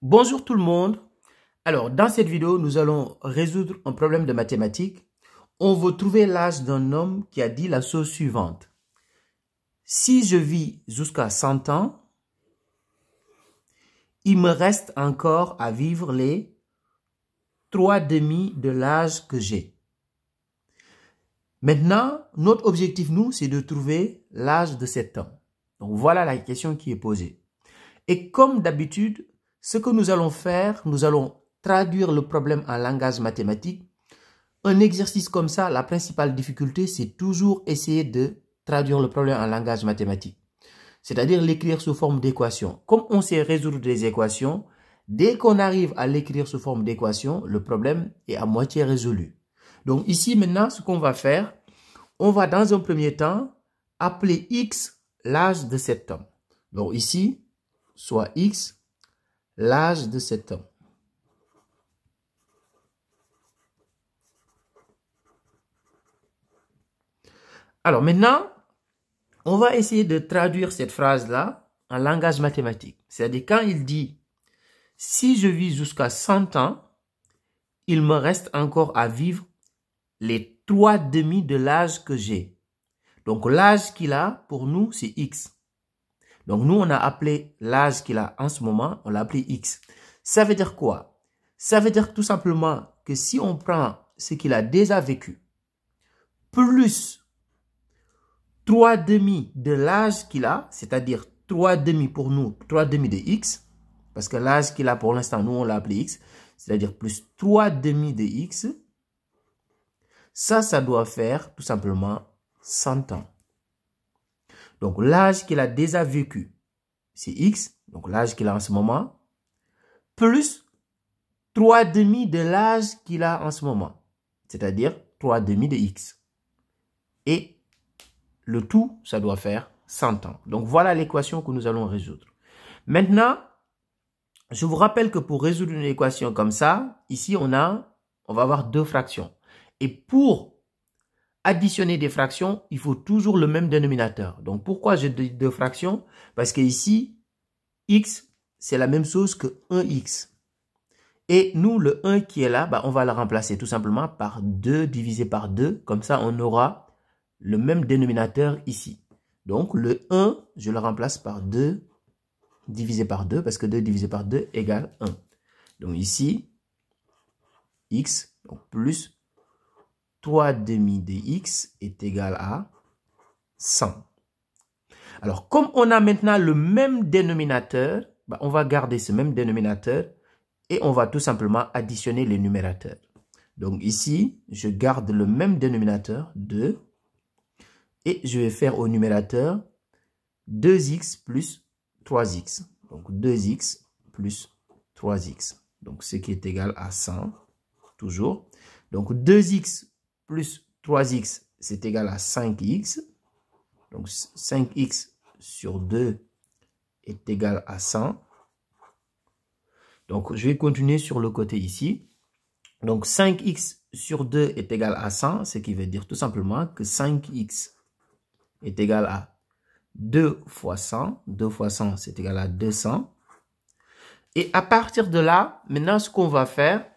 Bonjour tout le monde. Alors, dans cette vidéo, nous allons résoudre un problème de mathématiques. On veut trouver l'âge d'un homme qui a dit la chose suivante. Si je vis jusqu'à 100 ans, il me reste encore à vivre les 3/2 de l'âge que j'ai. Maintenant, notre objectif, nous, c'est de trouver l'âge de cet homme. Donc, voilà la question qui est posée. Et comme d'habitude, ce que nous allons faire, nous allons traduire le problème en langage mathématique. Un exercice comme ça, la principale difficulté, c'est toujours essayer de traduire le problème en langage mathématique. C'est-à-dire l'écrire sous forme d'équation. Comme on sait résoudre des équations, dès qu'on arrive à l'écrire sous forme d'équation, le problème est à moitié résolu. Donc ici, maintenant, ce qu'on va faire, on va dans un premier temps appeler X l'âge de cet homme. Donc ici, soit X l'âge de cet homme. Alors maintenant, on va essayer de traduire cette phrase-là en langage mathématique. C'est-à-dire quand il dit « Si je vis jusqu'à 100 ans, il me reste encore à vivre les 3/2 de l'âge que j'ai. » Donc l'âge qu'il a, pour nous, c'est X. Donc nous, on a appelé l'âge qu'il a en ce moment, on l'a appelé X. Ça veut dire quoi? Ça veut dire tout simplement que si on prend ce qu'il a déjà vécu, plus 3/2 de l'âge qu'il a, c'est-à-dire 3/2 pour nous, 3/2 de X, parce que l'âge qu'il a pour l'instant, nous, on l'a appelé X, c'est-à-dire plus 3/2 de X, ça doit faire tout simplement 100 ans. Donc, l'âge qu'il a déjà vécu, c'est X, donc l'âge qu'il a en ce moment, plus 3/2 de l'âge qu'il a en ce moment, c'est-à-dire 3/2 de X. Et le tout, ça doit faire 100 ans. Donc, voilà l'équation que nous allons résoudre. Maintenant, je vous rappelle que pour résoudre une équation comme ça, ici, on va avoir deux fractions. Et pour additionner des fractions, il faut toujours le même dénominateur. Donc, pourquoi j'ai deux fractions? Parce que ici, X, c'est la même chose que 1X. Et nous, le 1 qui est là, on va le remplacer tout simplement par 2 divisé par 2. Comme ça, on aura le même dénominateur ici. Donc, le 1, je le remplace par 2 divisé par 2, parce que 2 divisé par 2 égale 1. Donc ici, X, donc plus 3/2 de X est égal à 100. Alors, comme on a maintenant le même dénominateur, on va garder ce même dénominateur et on va tout simplement additionner les numérateurs. Donc ici, je garde le même dénominateur, 2. Et je vais faire au numérateur 2x plus 3x. Donc 2x plus 3x. Donc ce qui est égal à 100, toujours. Donc 2x plus 3x, c'est égal à 5x. Donc 5x sur 2 est égal à 100. Donc je vais continuer sur le côté ici. Donc 5x sur 2 est égal à 100, ce qui veut dire tout simplement que 5x est égal à 2 fois 100. 2 fois 100, c'est égal à 200. Et à partir de là, maintenant, ce qu'on va faire,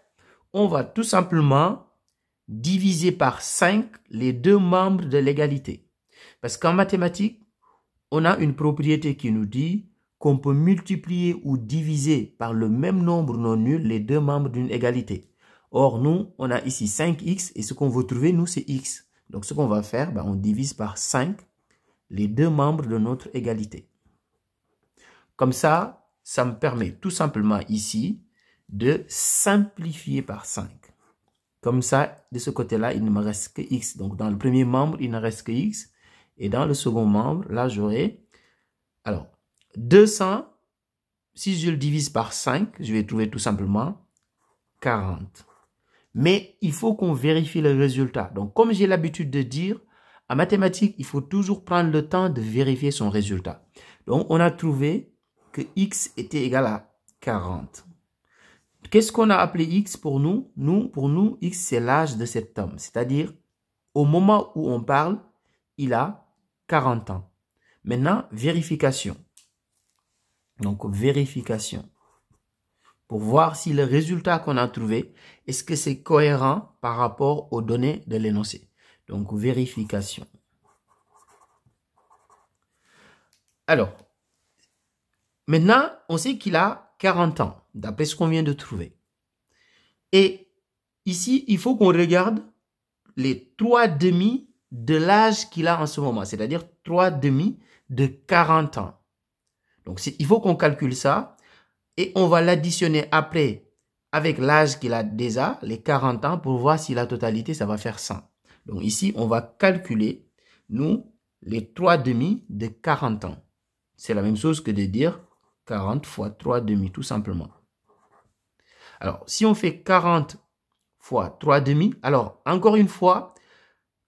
on va tout simplement diviser par 5 les deux membres de l'égalité. Parce qu'en mathématiques, on a une propriété qui nous dit qu'on peut multiplier ou diviser par le même nombre non nul les deux membres d'une égalité. Or, nous, on a ici 5x et ce qu'on veut trouver, nous, c'est x. Donc, ce qu'on va faire, on divise par 5 les deux membres de notre égalité. Comme ça, ça me permet tout simplement ici de simplifier par 5. Comme ça, de ce côté-là, il ne me reste que x. Donc, dans le premier membre, il ne reste que x. Et dans le second membre, là, j'aurai... Alors, 200, si je le divise par 5, je vais trouver tout simplement 40. Mais il faut qu'on vérifie le résultat. Donc, comme j'ai l'habitude de dire, en mathématiques, il faut toujours prendre le temps de vérifier son résultat. Donc, on a trouvé que x était égal à 40. Qu'est-ce qu'on a appelé x pour nous? Pour nous, x, c'est l'âge de cet homme. C'est-à-dire, au moment où on parle, il a 40 ans. Maintenant, vérification. Donc, vérification. pour voir si le résultat qu'on a trouvé, est-ce que c'est cohérent par rapport aux données de l'énoncé. Donc, vérification. Alors, maintenant, on sait qu'il a 40 ans, d'après ce qu'on vient de trouver. Et ici, il faut qu'on regarde les 3 demi de l'âge qu'il a en ce moment, c'est-à-dire 3 demi de 40 ans. Donc, il faut qu'on calcule ça et on va l'additionner après avec l'âge qu'il a déjà, les 40 ans, pour voir si la totalité, ça va faire 100. Donc ici, on va calculer, nous, les 3 demi de 40 ans. C'est la même chose que de dire 40 fois 3 demi, tout simplement. Alors, si on fait 40 fois 3 demi, alors, encore une fois,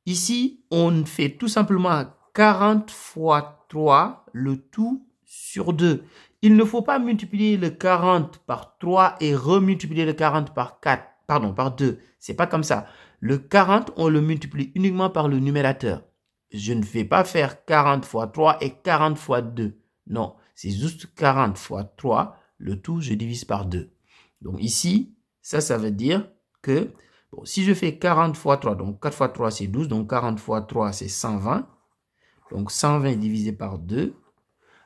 ici, on fait tout simplement 40 fois 3, le tout sur 2. Il ne faut pas multiplier le 40 par 3 et remultiplier le 40 par 4, pardon, par 2. C'est pas comme ça. Le 40, on le multiplie uniquement par le numérateur. Je ne vais pas faire 40 fois 3 et 40 fois 2. Non, c'est juste 40 fois 3. Le tout, je divise par 2. Donc ici, ça veut dire que, bon, si je fais 40 fois 3, donc 4 fois 3, c'est 12. Donc 40 fois 3, c'est 120. Donc 120 divisé par 2.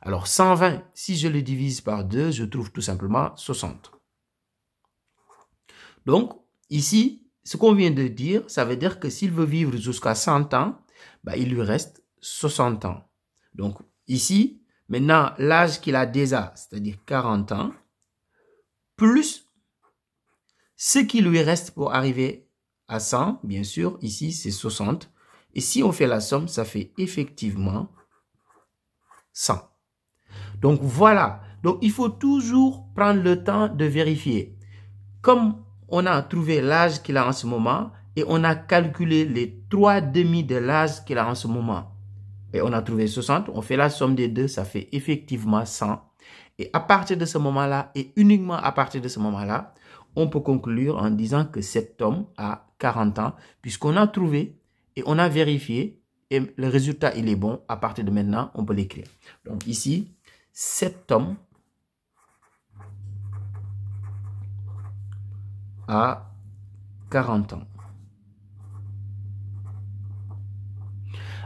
Alors 120, si je le divise par 2, je trouve tout simplement 60. Donc ici, ce qu'on vient de dire, ça veut dire que s'il veut vivre jusqu'à 100 ans, bah, il lui reste 60 ans. Donc ici, maintenant, l'âge qu'il a déjà, c'est-à-dire 40 ans, plus ce qui lui reste pour arriver à 100, bien sûr, ici c'est 60. Et si on fait la somme, ça fait effectivement 100. Donc voilà, donc il faut toujours prendre le temps de vérifier. Comme on a trouvé l'âge qu'il a en ce moment et on a calculé les 3 demi de l'âge qu'il a en ce moment et on a trouvé 60, on fait la somme des deux, ça fait effectivement 100. Et à partir de ce moment-là et uniquement à partir de ce moment-là, on peut conclure en disant que cet homme a 40 ans puisqu'on a trouvé et on a vérifié et le résultat il est bon. À partir de maintenant, on peut l'écrire. Donc ici, cet homme a 40 ans.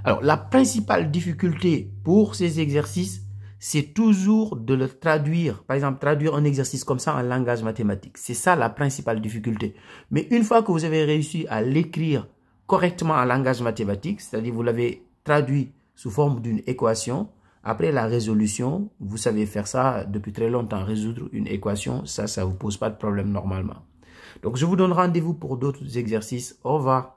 Alors, la principale difficulté pour ces exercices, c'est toujours de le traduire. Par exemple, traduire un exercice comme ça en langage mathématique. C'est ça la principale difficulté. Mais une fois que vous avez réussi à l'écrire correctement en langage mathématique, c'est-à-dire vous l'avez traduit sous forme d'une équation, après la résolution, vous savez faire ça depuis très longtemps, résoudre une équation, ça ne vous pose pas de problème normalement. Donc, je vous donne rendez-vous pour d'autres exercices. Au revoir.